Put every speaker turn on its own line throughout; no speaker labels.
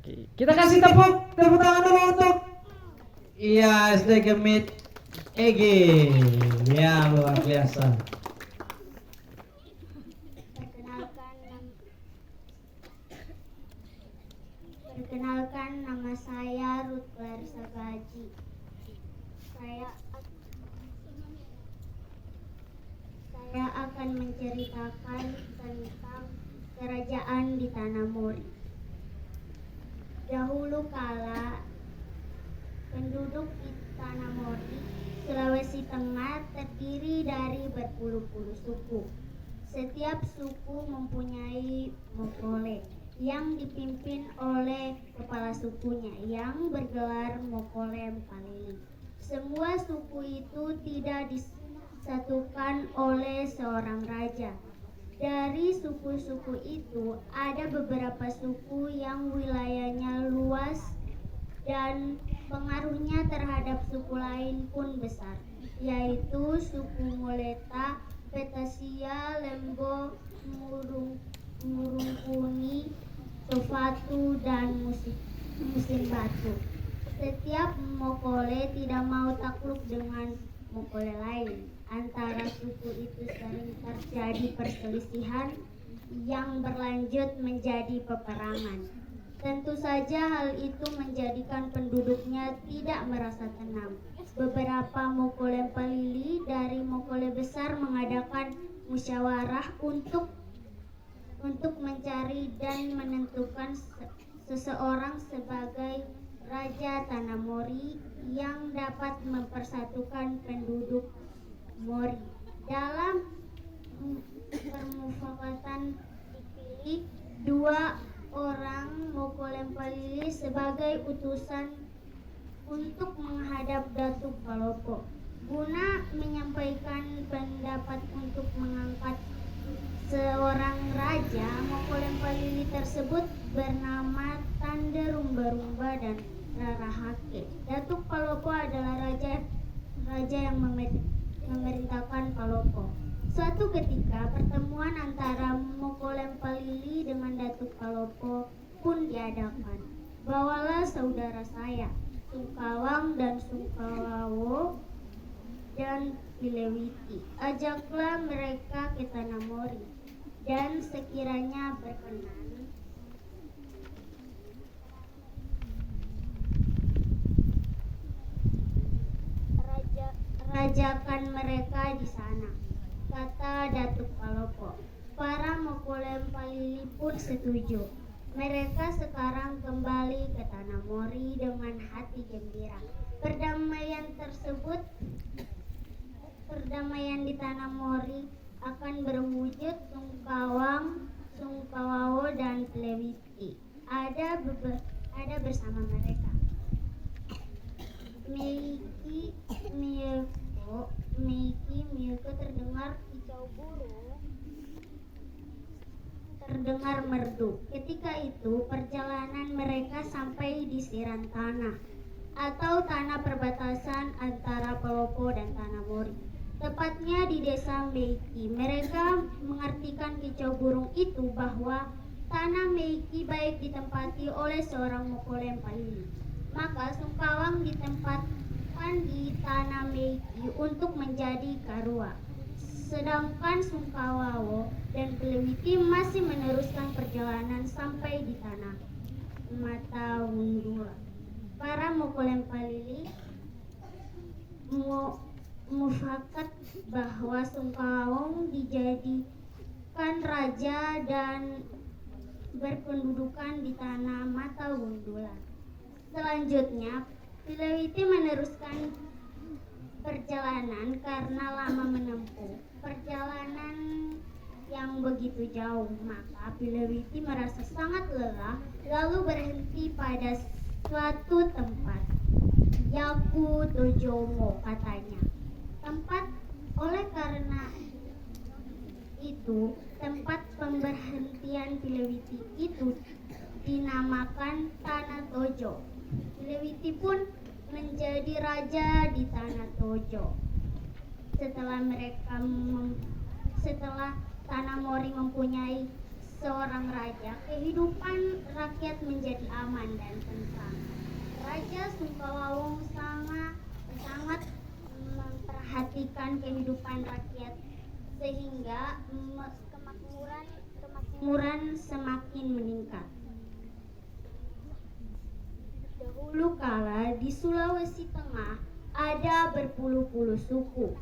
Oke, kita kasih tepuk tangan dulu untuk iya SD Gemit Egi. Ya luar biasa.
Perkenalkan nama saya Ruth Clarissa Gaji. Saya akan menceritakan tentang kerajaan di Tanah Mori. Dahulu kala, penduduk di Tanah Mori, Sulawesi Tengah terdiri dari berpuluh-puluh suku. Setiap suku mempunyai mokole yang dipimpin oleh kepala sukunya yang bergelar Mokole Mpalili. Semua suku itu tidak disatukan oleh seorang raja. Dari suku-suku itu ada beberapa suku yang wilayahnya luas dan pengaruhnya terhadap suku lain pun besar, yaitu suku Moleta, Petasia, Lembo, Murungkuni, Sofatu, dan Musim Batu. Setiap Mokole tidak mau takluk dengan Mokole lain. Antara suku itu sering terjadi perselisihan yang berlanjut menjadi peperangan. Tentu saja hal itu menjadikan penduduknya tidak merasa tenang. Beberapa Mokole Mpalili dari Mokole besar mengadakan musyawarah untuk mencari dan menentukan seseorang sebagai Raja Tanah Mori yang dapat mempersatukan penduduk Mori. Dalam permufakatan dipilih dua orang Mokole Mpalili sebagai utusan untuk menghadap Datuk Palopo guna menyampaikan pendapat untuk mengangkat seorang raja. Mokole Mpalili tersebut bernama Tanda Rumba-Rumba dan Rarahake. Datuk Palopo adalah raja yang memerintahkan Palopo. Suatu ketika pertemuan antara Mokole Mpalili dengan Datuk Palopo pun diadakan. Bawalah saudara saya, Sungkawang dan Sungkawawo dan Pilewiti. Ajaklah mereka ke Tanah Mori, dan sekiranya berkenan, rajakan mereka di sana, kata Datuk Palopo. Para Mokole Mpalili pun setuju. Mereka sekarang kembali ke Tanah Mori dengan hati gembira. Perdamaian di Tanah Mori akan berwujud. Sungkawang, Sungkawawo, dan Plewiti ada bersama mereka. Meiki Mieko terdengar kicau burung, terdengar merdu. Ketika itu perjalanan mereka sampai di Sirantana atau tanah perbatasan antara Palopo dan Tanah Mori, tepatnya di desa Meiki. Mereka mengartikan kicau burung itu bahwa tanah Meiki baik ditempati oleh seorang Mokole Mpalili. Maka Sungkawang ditempatkan di Tanah Meiki untuk menjadi karua. Sedangkan Sungkawawo dan Plewiti masih meneruskan perjalanan sampai di Tanah Matawundula. Para Mokole Mpalili mufakat bahwa Sungkawang dijadikan raja dan berpendudukan di Tanah Matawundula. Selanjutnya, Pilewiti meneruskan perjalanan karena lama menempuh perjalanan yang begitu jauh. Maka Pilewiti merasa sangat lelah, lalu berhenti pada suatu tempat. Yaku Tojomo, katanya. Oleh karena itu, tempat pemberhentian Pilewiti itu dinamakan Tanah Tojo. Pilewiti pun menjadi raja di Tanah Tojo. Setelah Tanah Mori mempunyai seorang raja, kehidupan rakyat menjadi aman dan tentram. Raja Sungkawawung sangat memperhatikan kehidupan rakyat sehingga kemakmuran semakin meningkat. Dahulu kala di Sulawesi Tengah ada berpuluh-puluh suku.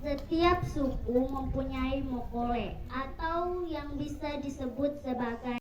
Setiap suku mempunyai mokole atau yang bisa disebut sebagai